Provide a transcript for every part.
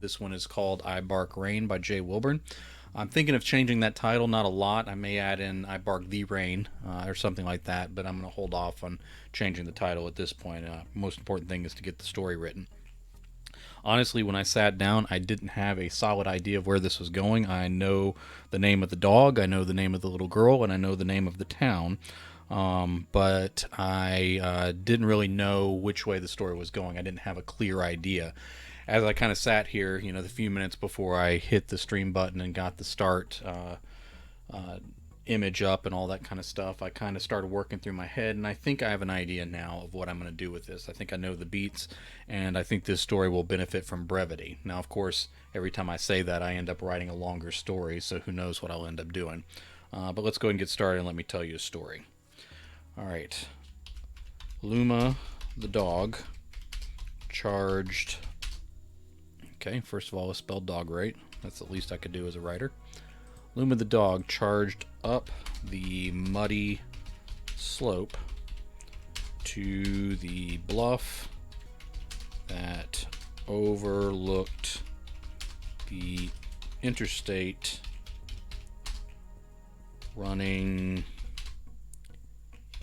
This one is called I Bark Rain by Jay Wilburn. I'm thinking of changing that title, not a lot. I may add in I Bark the Rain or something like that, but I'm going to hold off on changing the title at this point. Most important thing is to get the story written. Honestly, when I sat down, I didn't have a solid idea of where this was going. I know the name of the dog, I know the name of the little girl, and I know the name of the town. But I didn't really know which way the story was going. I didn't have a clear idea. As I kind of sat here, the few minutes before I hit the stream button and got the start uh, image up and all that kind of stuff, I kind of started working through my head, and I think I have an idea now of what I'm going to do with this. I think I know the beats, and I think this story will benefit from brevity. Now, of course, every time I say that, I end up writing a longer story, so who knows what I'll end up doing. But let's go ahead and get started, and let me tell you a story. All right. Luma, the dog, charged. Okay, first of all, I spelled dog right. That's the least I could do as a writer. Luma the dog charged up the muddy slope to the bluff that overlooked the interstate running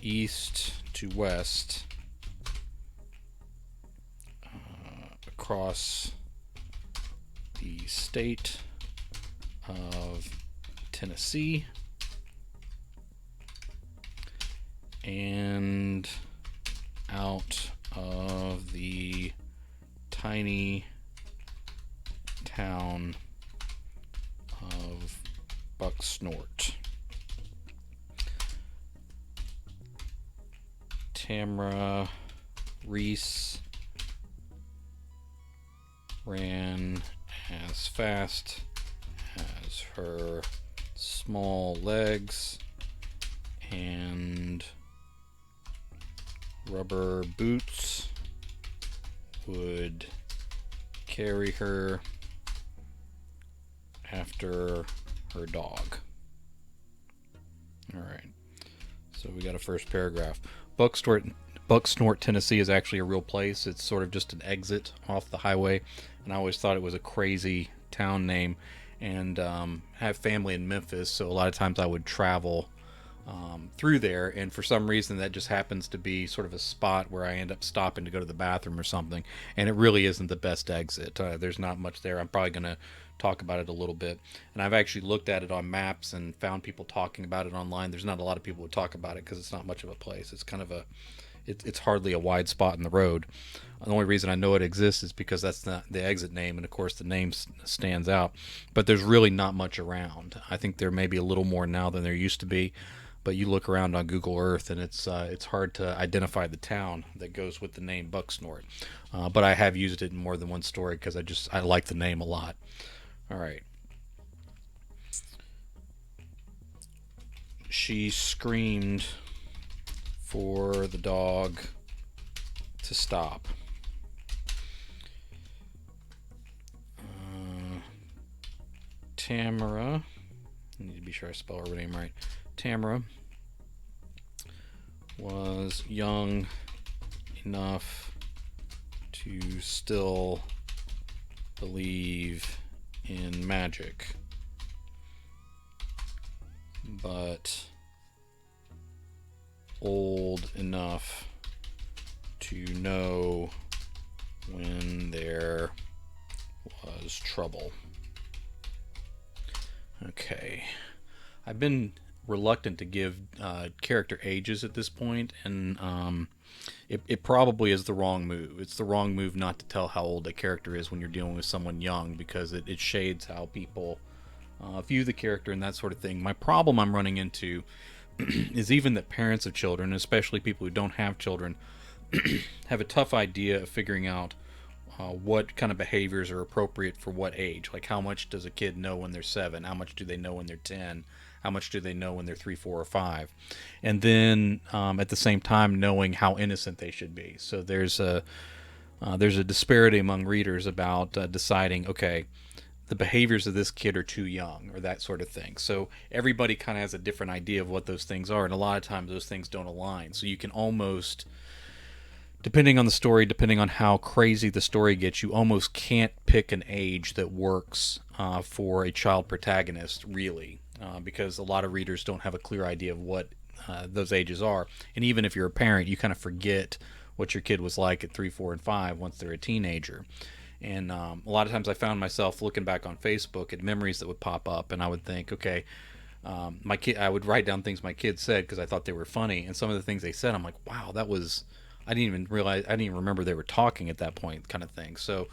east to west across the state of Tennessee and out of the tiny town of Bucksnort. Tamara Reese ran as fast as her small legs and rubber boots would carry her after her dog. All right. So we got a first paragraph. Bucksnort, Tennessee is actually a real place. It's sort of just an exit off the highway, and I always thought it was a crazy town name. And have family in Memphis, so a lot of times I would travel through there, and for some reason that just happens to be sort of a spot where I end up stopping to go to the bathroom or something, and it really isn't the best exit. There's not much there. I'm probably going to talk about it a little bit, and I've actually looked at it on maps and found people talking about it online. There's not a lot of people who talk about it because it's not much of a place. It's kind of it's hardly a wide spot in the road. The only reason I know it exists is because that's the exit name, and of course the name stands out. But there's really not much around. I think there may be a little more now than there used to be, but you look around on Google Earth and it's hard to identify the town that goes with the name Bucksnort. But I have used it in more than one story because I like the name a lot. All right. She screamed for the dog to stop. Tamara, I need to be sure I spell her name right. Tamara was young enough to still believe in magic, but old enough to know when there was trouble. Okay. I've been reluctant to give character ages at this point, and it probably is the wrong move. It's the wrong move not to tell how old a character is when you're dealing with someone young, because it shades how people view the character and that sort of thing. My problem I'm running into is even that parents of children, especially people who don't have children, have a tough idea of figuring out what kind of behaviors are appropriate for what age. Like, how much does a kid know when they're 7? How much do they know when they're 10? How much do they know when they're 3, 4, or 5? And then at the same time, knowing how innocent they should be. So there's a disparity among readers about deciding, okay, the behaviors of this kid are too young, or that sort of thing. So everybody kind of has a different idea of what those things are, and a lot of times those things don't align. So you can almost depending on the story, depending on how crazy the story gets, you almost can't pick an age that works for a child protagonist, really, because a lot of readers don't have a clear idea of what those ages are. And even if you're a parent, you kind of forget what your kid was like at 3, 4, and 5 once they're a teenager. And a lot of times I found myself looking back on Facebook at memories that would pop up, and I would think, okay, my kid. I would write down things my kids said because I thought they were funny, and some of the things they said, I'm like, wow, that was. I didn't even realize. I didn't even remember they were talking at that point, kind of thing. So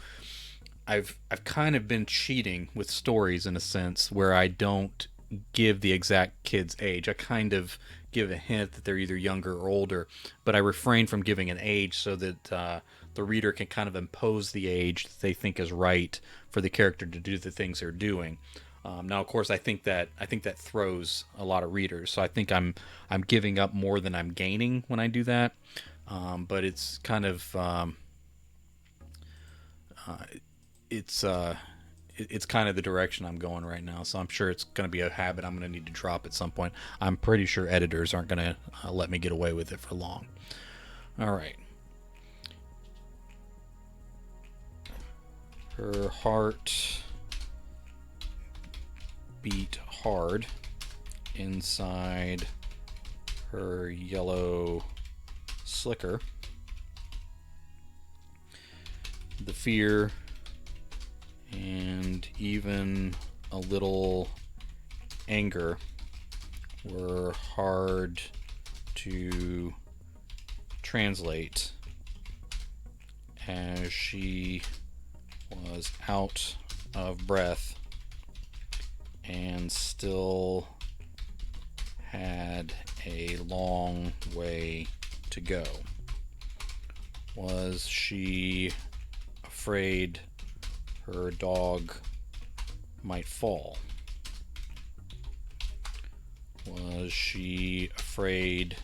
I've kind of been cheating with stories in a sense where I don't give the exact kid's age. I kind of give a hint that they're either younger or older, but I refrain from giving an age so that the reader can kind of impose the age that they think is right for the character to do the things they're doing. Now, of course, I think that throws a lot of readers. So I think I'm giving up more than I'm gaining when I do that. But it's kind of it's it's kind of the direction I'm going right now. So I'm sure it's going to be a habit I'm going to need to drop at some point. I'm pretty sure editors aren't going to let me get away with it for long. All right. Her heart beat hard inside her yellow slicker. The fear and even a little anger were hard to translate as she was out of breath and still had a long way to go. Was she afraid her dog might fall? Was she afraid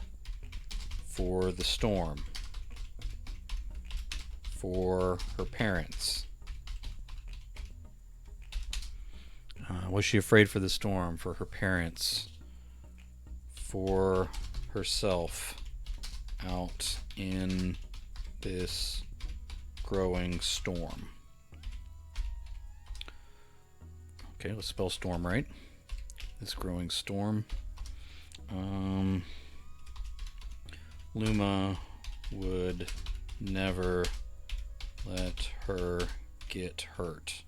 for the storm? For her parents? Was she afraid for the storm? For her parents? For herself out in this growing storm? Okay, let's spell storm right. This growing storm. Luma would never let her get hurt.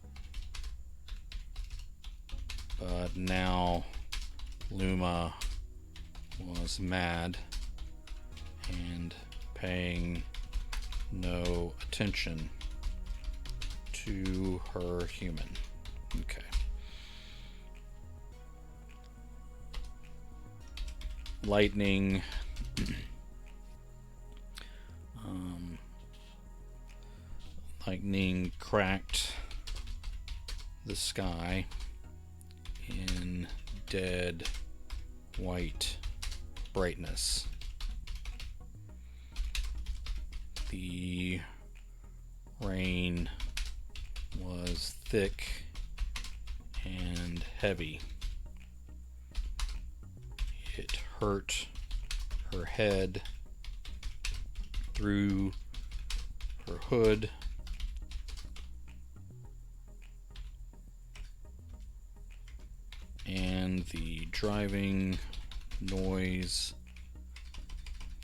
But now Luma was mad and paying no attention to her human. Okay. Lightning lightning cracked the sky in dead white brightness. The rain was thick and heavy. It hurt her head through her hood. And the driving noise,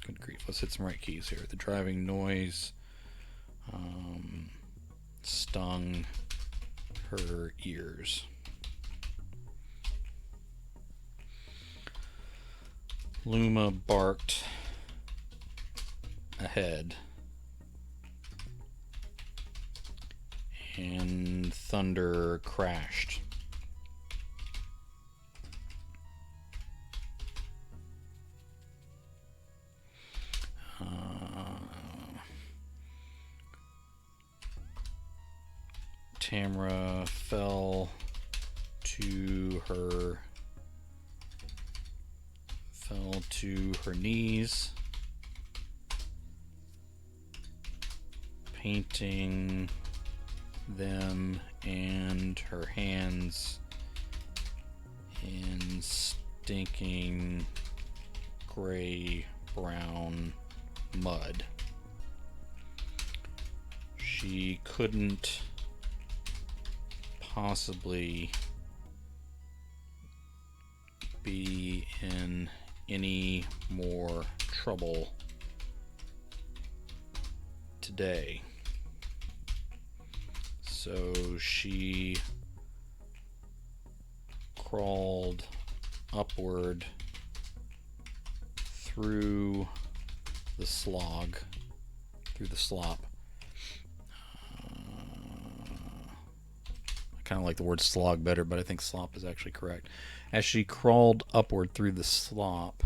good grief, let's hit some right keys here. The driving noise stung her ears. Luma barked ahead, and thunder crashed. Tamra fell to her knees, painting them and her hands in stinking gray brown mud. she couldn't possibly be in any more trouble today. So she crawled upward through the slop. I kind of like the word slog better, but I think slop is actually correct. As she crawled upward through the slop,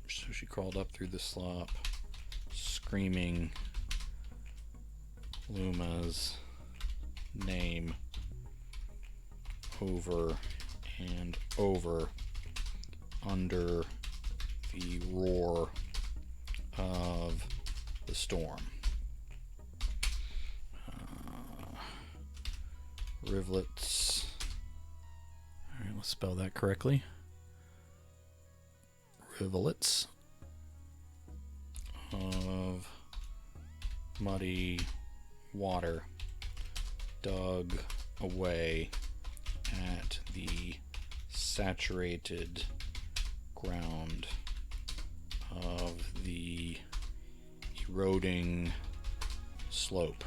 so she crawled up through the slop, screaming Luma's name over and over under the roar of the storm. Rivulets. All right, let's spell that correctly. Rivulets of muddy water dug away at the saturated ground of the eroding slope.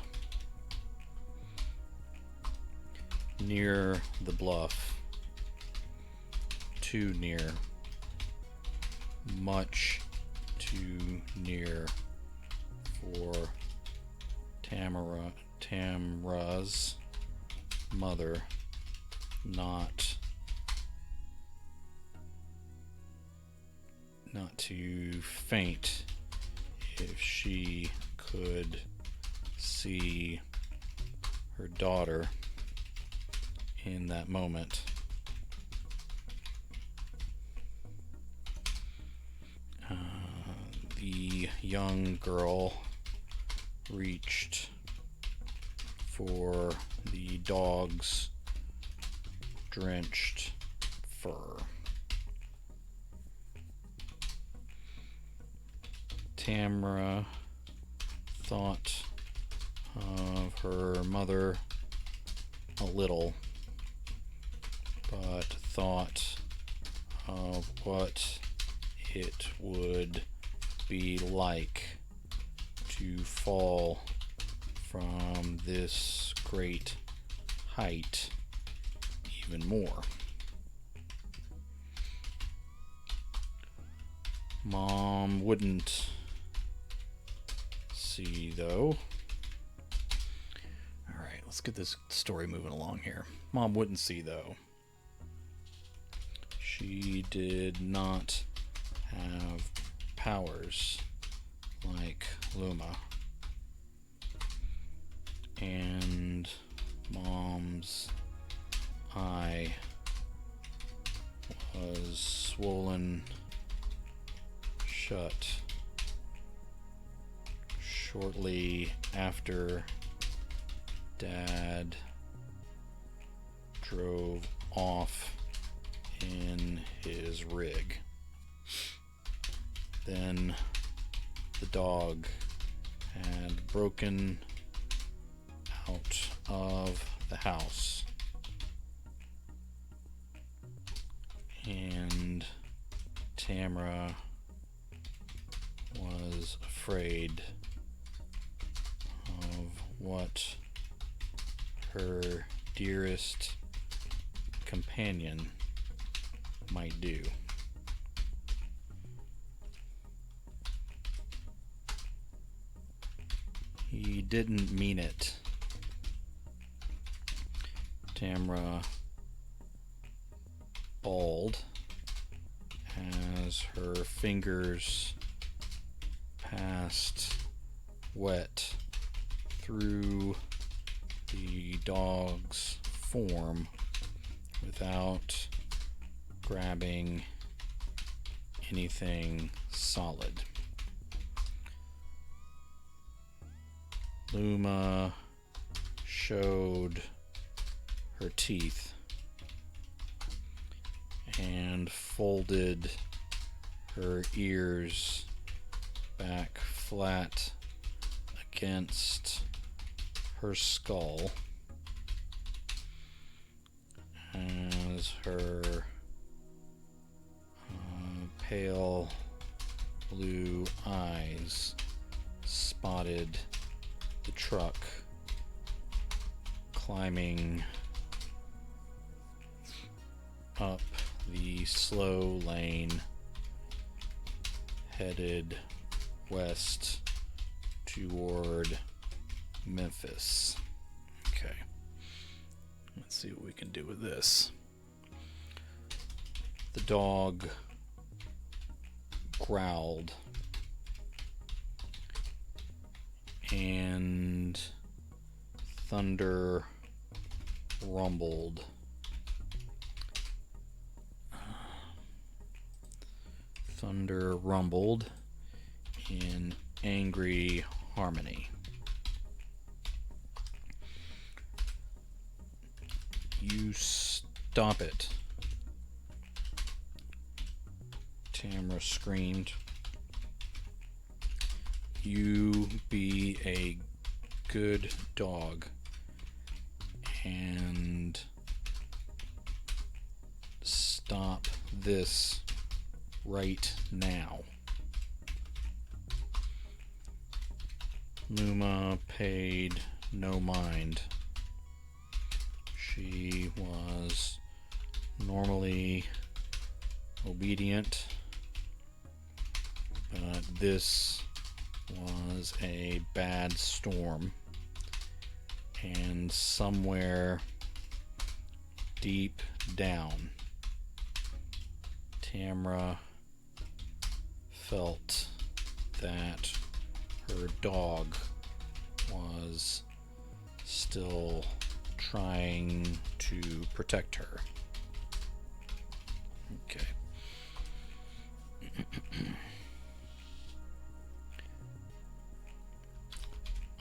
Near the bluff, too near, much too near for Tamra's mother not to faint if she could see her daughter in that moment. The young girl reached for the dog's drenched fur. Tamra thought of her mother a little, but thought of what it would be like to fall from this great height even more. Mom wouldn't see, though. Alright, let's get this story moving along here. Mom wouldn't see, though. She did not have powers like Luma. And Mom's eye was swollen shut shortly after Dad drove off in his rig. Then the dog had broken out of the house, and Tamra was afraid of what her dearest companion might do. He didn't mean it. Tamra bawled as her fingers passed wet through the dog's form without grabbing anything solid. Luma showed her teeth and folded her ears back flat against her skull as her pale blue eyes spotted the truck climbing up the slow lane headed west toward Memphis. Okay. Let's see what we can do with this. The dog growled and thunder rumbled. Thunder rumbled in angry harmony. You stop it, Tamra screamed. You be a good dog and stop this right now. Luma paid no mind. She was normally obedient, but this was a bad storm, and somewhere deep down, Tamra felt that her dog was still trying to protect her. Okay.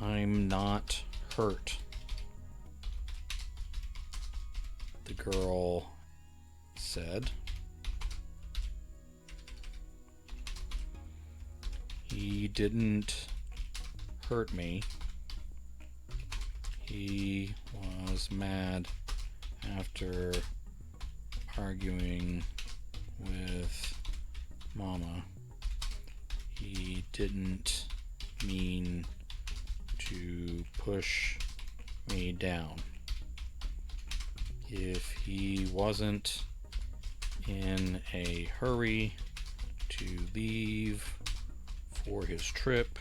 I'm not hurt, the girl said. He didn't hurt me. He was mad after arguing with Mama. He didn't mean to push me down. If he wasn't in a hurry to leave for his trip,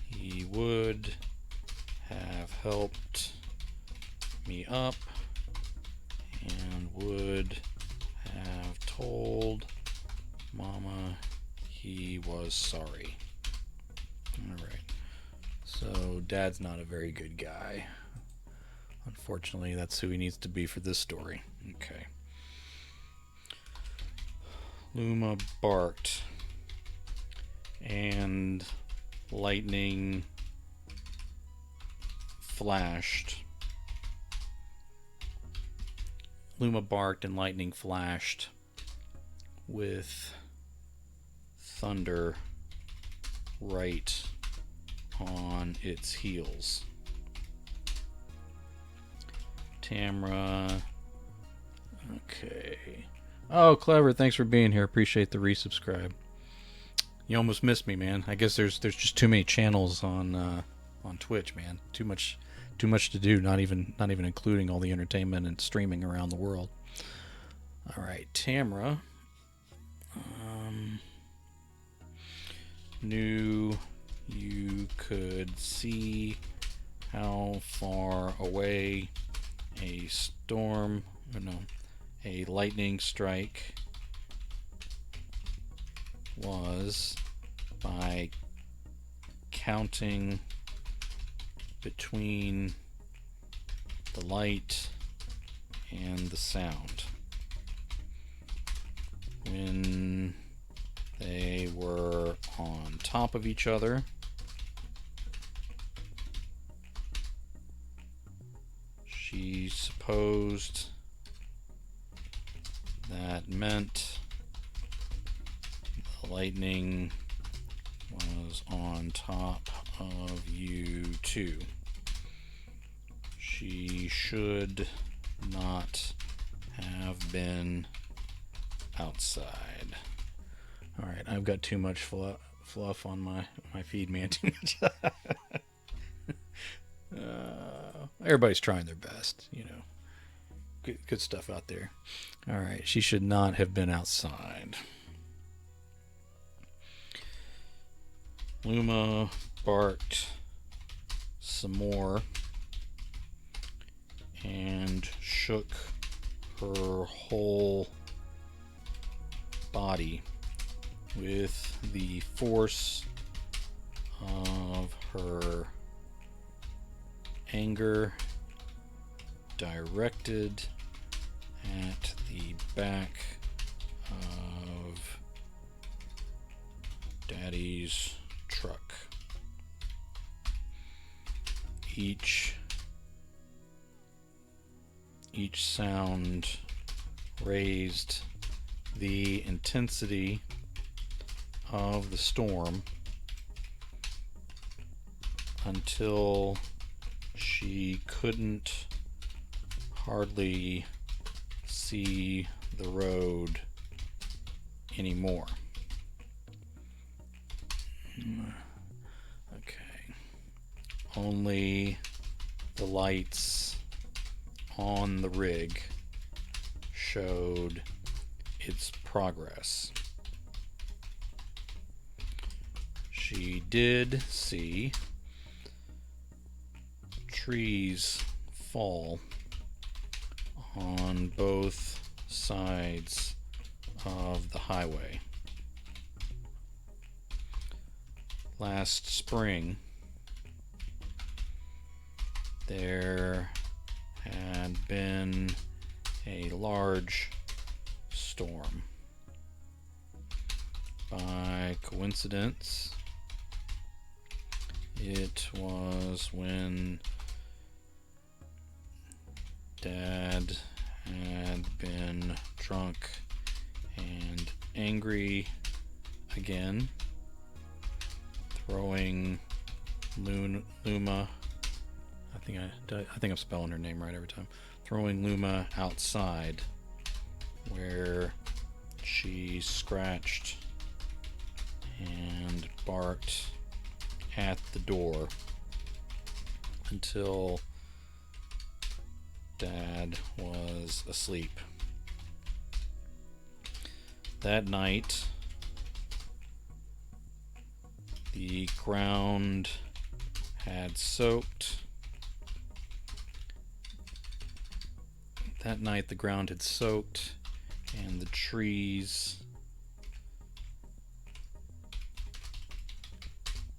he would have helped me up and would have told Mama he was sorry. Alright, so Dad's not a very good guy. Unfortunately, that's who he needs to be for this story. Okay. Luma barked and lightning flashed. Luma barked and lightning flashed with thunder right on its heels. Tamra. Okay. Oh, clever. Thanks for being here. Appreciate the resubscribe. You almost missed me, man. I guess there's just too many channels on Twitch, man. Too much to do. Not even including all the entertainment and streaming around the world. All right, Tamra. Knew you could see how far away a lightning strike was by counting between the light and the sound. When they were on top of each other, she supposed that meant The lightning was on top of you too. She should not have been outside. All right, I've got too much fluff on my feed, man. Too much. Everybody's trying their best, you know. Good stuff out there. All right, she should not have been outside. Luma barked some more and shook her whole body with the force of her anger directed at the back of Daddy's truck. Each sound raised the intensity of the storm until she couldn't hardly see the road anymore. Okay. Only the lights on the rig showed its progress. She did see trees fall on both sides of the highway. Last spring, there had been a large storm. By coincidence, it was when Dad had been drunk and angry again, throwing Luma, I think I'm spelling her name right every time, throwing Luma outside where she scratched and barked at the door until Dad was asleep. That night, the ground had soaked. And the trees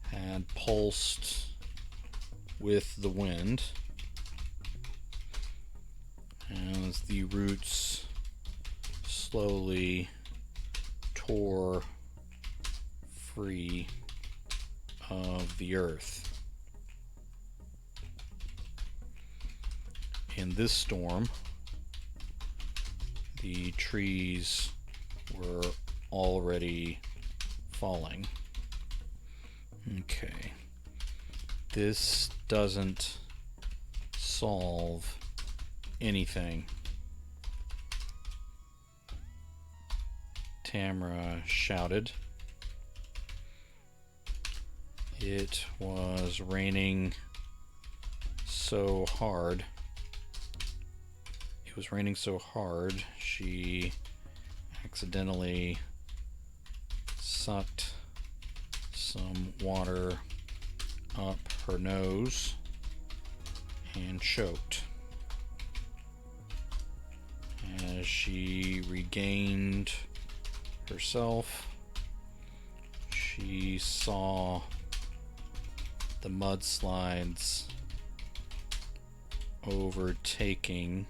had pulsed with the wind as the roots slowly tore free of the earth. In this storm, the trees were already falling. Okay. This doesn't solve anything, Tamara shouted. It was raining so hard. She accidentally sucked some water up her nose and choked. As she regained herself, she saw the mudslides overtaking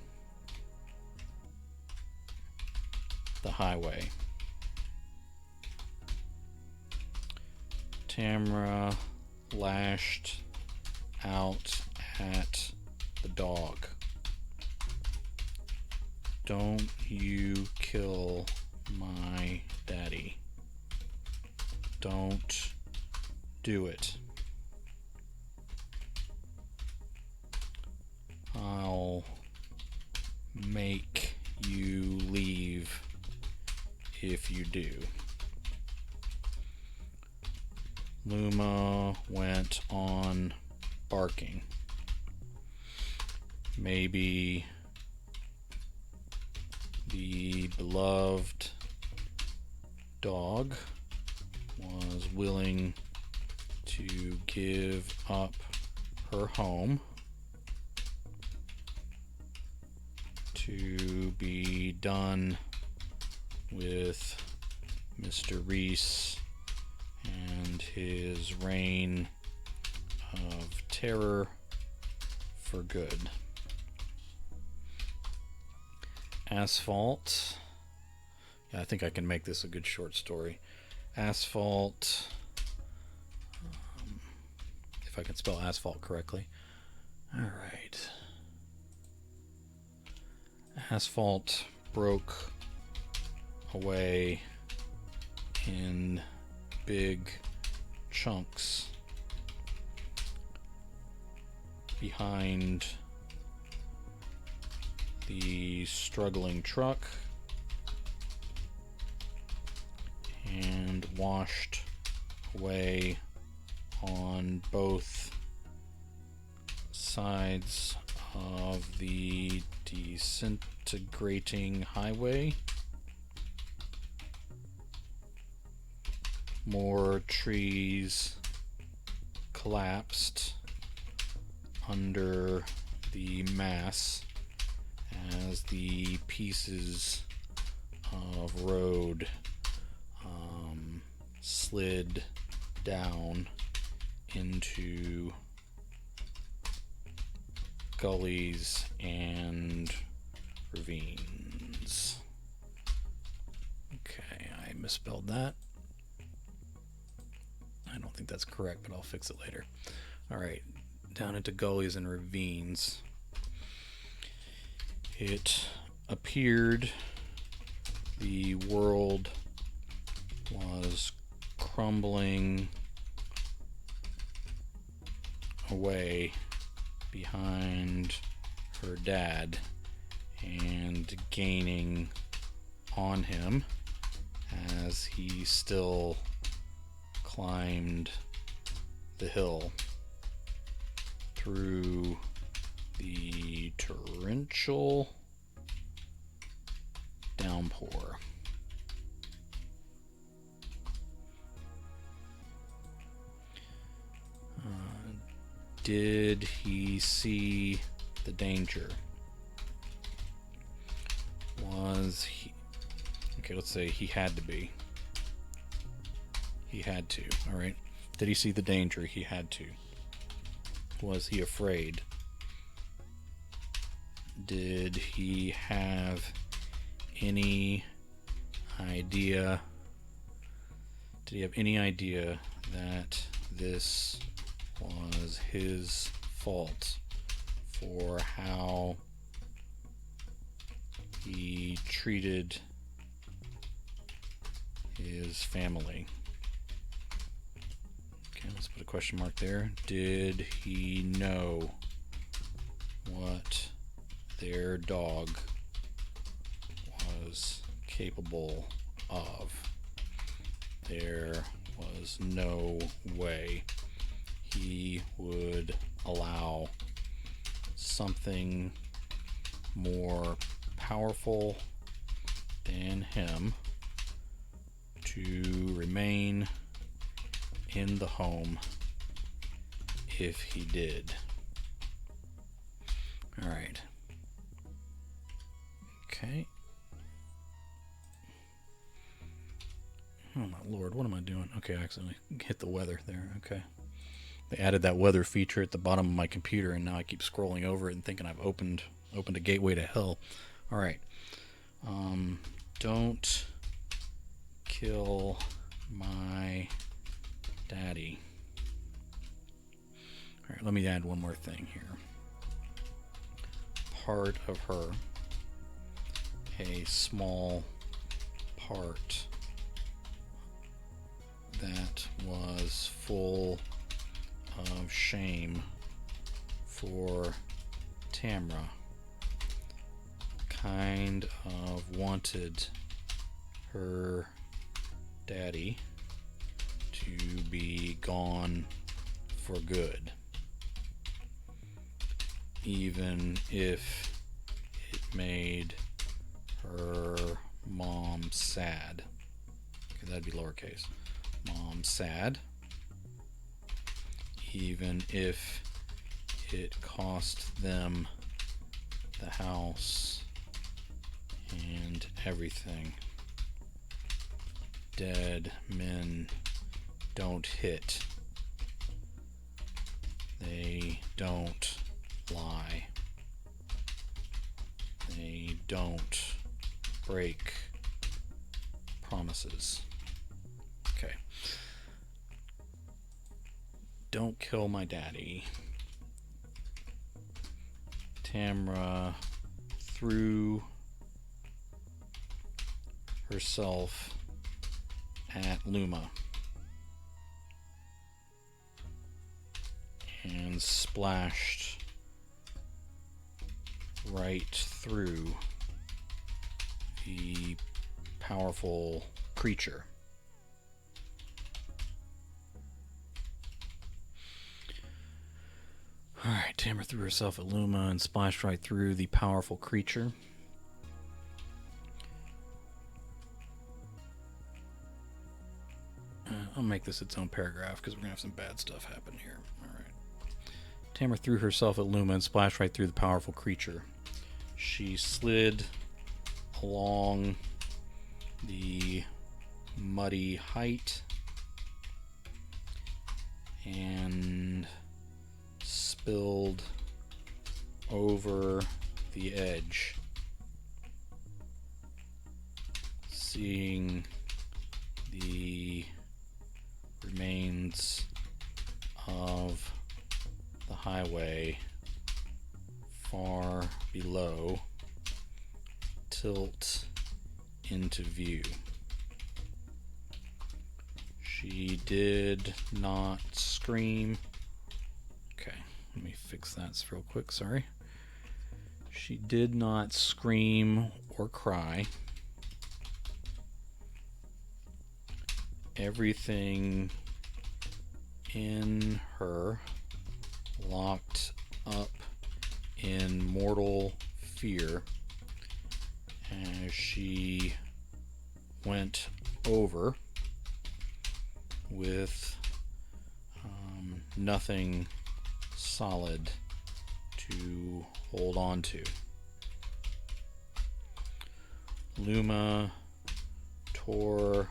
the highway. Tamara lashed out at the dog. Don't you kill my daddy. Don't do it. I'll make you leave if you do. Luma went on barking. Maybe the beloved dog was willing to give up her home to be done with Mr. Reese and his reign of terror for good. Asphalt. Yeah, I think I can make this a good short story. Asphalt. If I can spell asphalt correctly. All right. Asphalt broke away in big chunks behind the struggling truck and washed away on both sides of the disintegrating highway. More trees collapsed under the mass as the pieces of road slid down into gullies and ravines. Okay, I misspelled that. I don't think that's correct, but I'll fix it later. All right, down into gullies and ravines. It appeared the world was crumbling away behind her dad and gaining on him as he still climbed the hill through the torrential downpour. Did he see the danger? Was he... Okay, let's say he had to be. He had to, all right? Did he see the danger? He had to. Was he afraid? Did he have any idea? Did he have any idea that this was his fault for how he treated his family? Okay, let's put a question mark there. Did he know what their dog was capable of? There was no way he would allow something more powerful than him to remain in the home if he did. All right. Okay. Oh my lord, what am I doing? Okay, I accidentally hit the weather there. Okay. They added that weather feature at the bottom of my computer, and now I keep scrolling over it and thinking I've opened a gateway to hell. All right. Don't kill my daddy. All right, let me add one more thing here. Part of her, a small part that was full of shame for Tamra. Kind of wanted her daddy to be gone for good, even if it made her mom sad. Okay, that'd be lowercase. Mom sad, even if it cost them the house and everything. Dead men don't hit. They don't lie. They don't break promises. Okay. Don't kill my daddy. Tamra threw herself at Luma and splashed right through the powerful creature. Alright, Tamra threw herself at Luma and splashed right through the powerful creature. I'll make this its own paragraph because we're going to have some bad stuff happen here. Alright. Tamra threw herself at Luma and splashed right through the powerful creature. She slid along the muddy height and spilled over the edge, seeing the remains of the highway far below tilt into view. She did not scream. Okay, let me fix that real quick, sorry. She did not scream or cry. Everything in her locked up in mortal fear as she went over with nothing solid to hold on to. Luma tore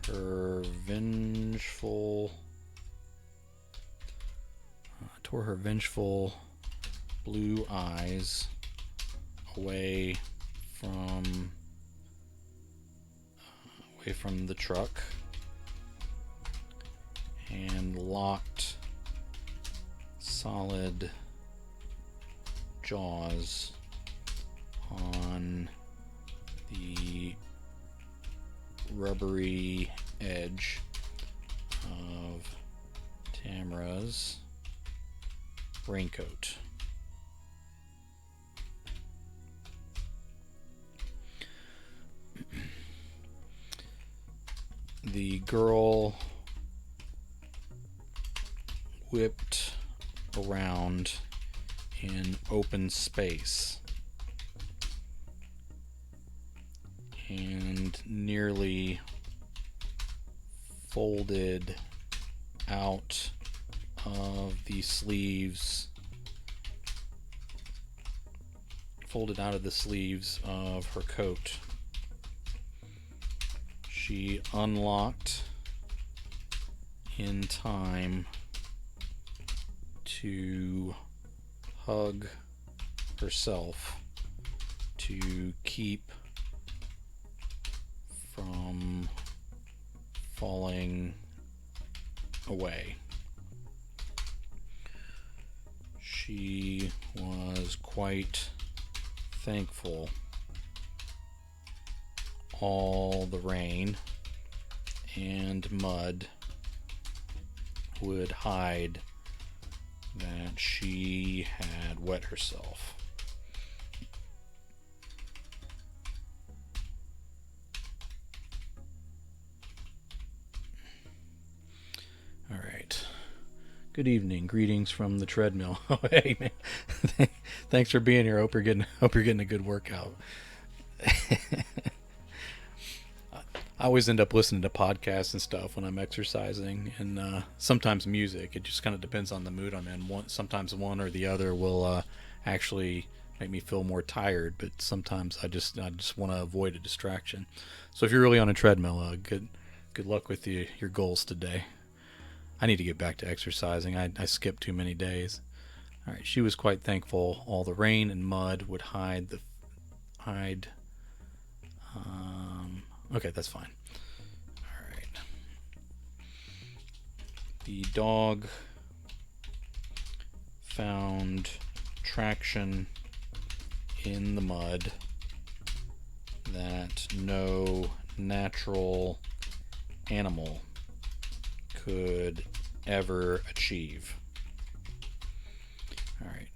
her vengeful blue eyes away from the truck and locked solid jaws on the rubbery edge of Tamra's raincoat. The girl whipped around in open space and nearly folded out of the sleeves of her coat. She unlocked in time to hug herself to keep from falling away. She was quite thankful all the rain and Mud would hide that she had wet herself. All right. Good evening. Greetings from the treadmill. Oh, hey man. Thanks for being here. Hope you're getting a good workout. I always end up listening to podcasts and stuff when I'm exercising, and sometimes music. It just kind of depends on the mood I'm in. Sometimes one or the other will actually make me feel more tired, but sometimes I just want to avoid a distraction. So if you're really on a treadmill, good luck with your goals today. I need to get back to exercising. I skipped too many days. All right. She was quite thankful all the rain and mud would hide. Okay, that's fine. All right. The dog found traction in the mud that no natural animal could ever achieve. All right.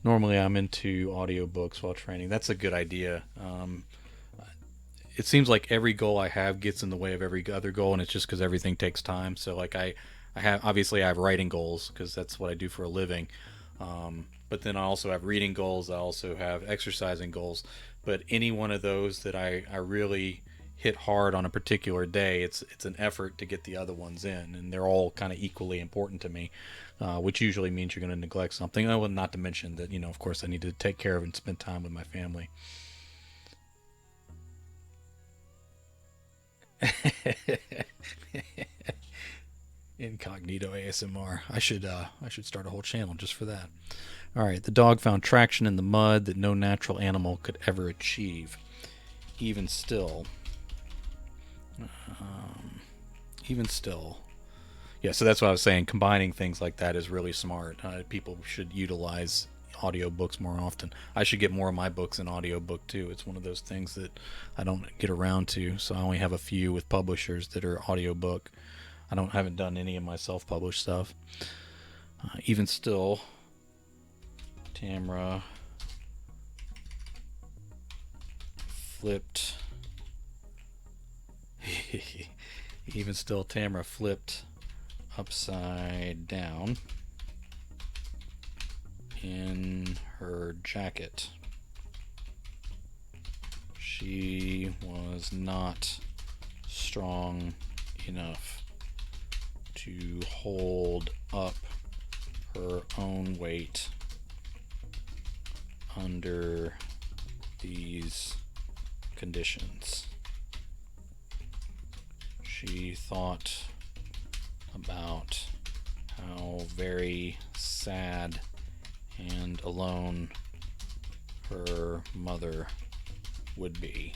Normally I'm into audiobooks while training. That's a good idea. It seems like every goal I have gets in the way of every other goal, and it's just because everything takes time. So like I have writing goals because that's what I do for a living. But then I also have reading goals. I also have exercising goals. But any one of those that I really hit hard on a particular day, it's an effort to get the other ones in, and they're all kind of equally important to me, which usually means you're going to neglect something. Well, not to mention that, of course, I need to take care of and spend time with my family. Incognito ASMR. I should start a whole channel just for that. All right, the dog found traction in the mud that no natural animal could ever achieve. Even still, even still. Yeah, so that's what I was saying. Combining things like that is really smart. People should utilize audiobooks more often. I should get more of my books in audiobook too. It's one of those things that I don't get around to. So I only have a few with publishers that are audiobook. Haven't done any of my self-published stuff. Even still, Tamra flipped. Even still, Tamra flipped upside down in her jacket. She was not strong enough to hold up her own weight under these conditions. She thought about how very sad and alone her mother would be.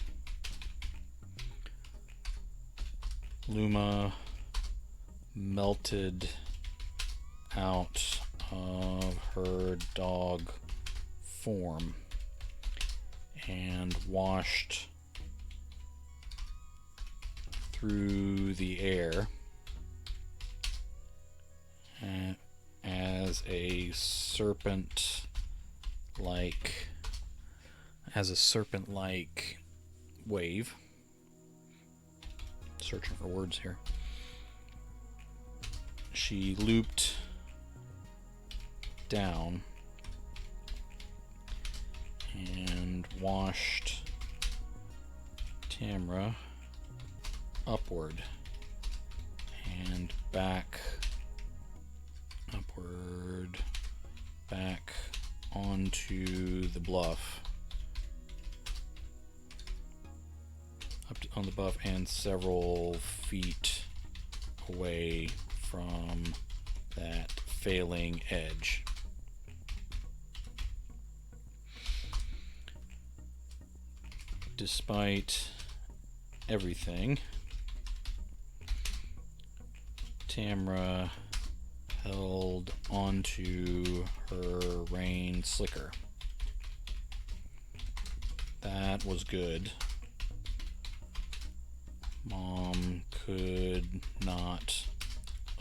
Luma melted out of her dog form and washed through the air as a serpent-like wave. Searching for words here. She looped down and washed Tamra upward and back onto the bluff, on the bluff and several feet away from that failing edge. Despite everything, Tamra held onto her rein slicker. That was good. Mom could could not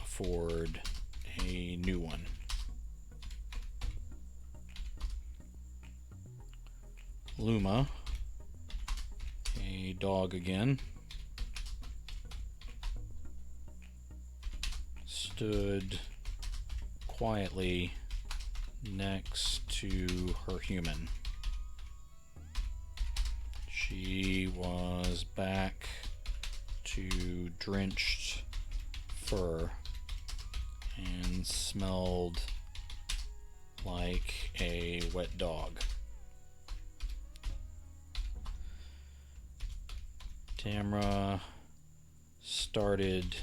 afford a new one. Luma, a dog again, stood quietly next to her human. She was back to drenched fur and smelled like a wet dog. Tamra started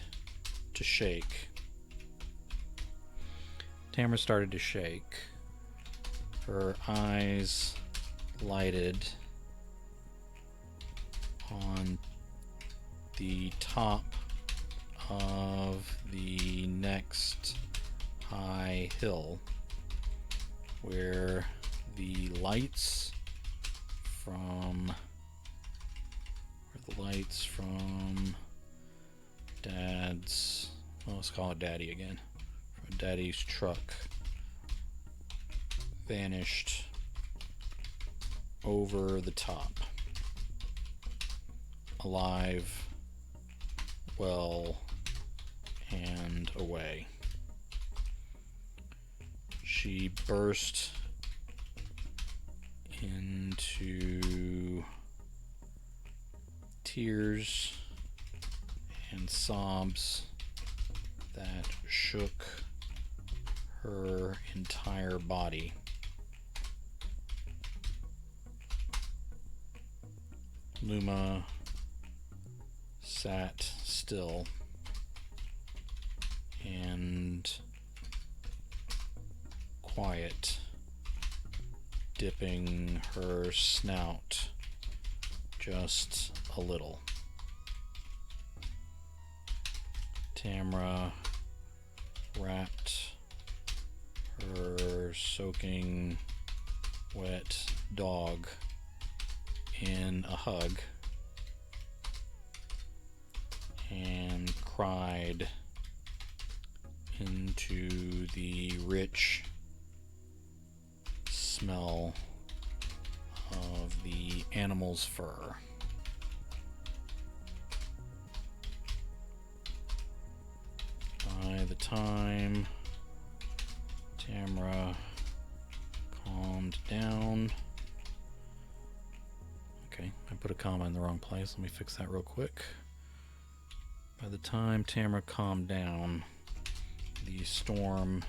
to shake. Her eyes lighted on the top of the next high hill where the lights from Dad's, well, let's call it Daddy again, from Daddy's truck vanished over the top. Alive, well, and away. She burst into tears and sobs that shook her entire body. Luma sat still and quiet, dipping her snout just a little. Tamra wrapped her soaking wet dog in a hug and cried into the rich smell of the animal's fur. By the time Tamra calmed down, okay, I put a comma in the wrong place. Let me fix that real quick. By the time Tamra calmed down, the storm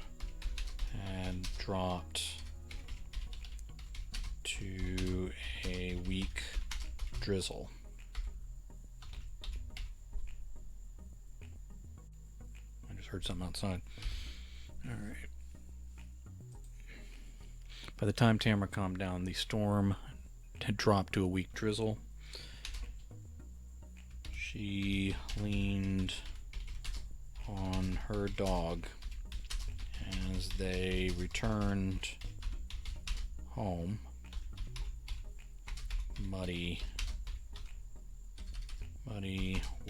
had dropped to a weak drizzle. I just heard something outside. All right. By the time Tamra calmed down, the storm had dropped to a weak drizzle. She leaned on her dog as they returned home, muddy,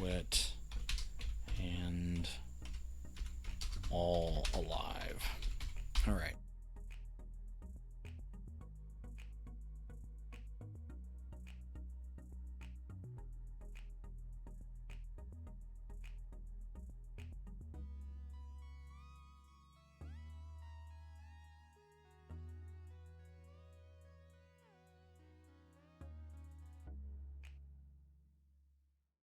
wet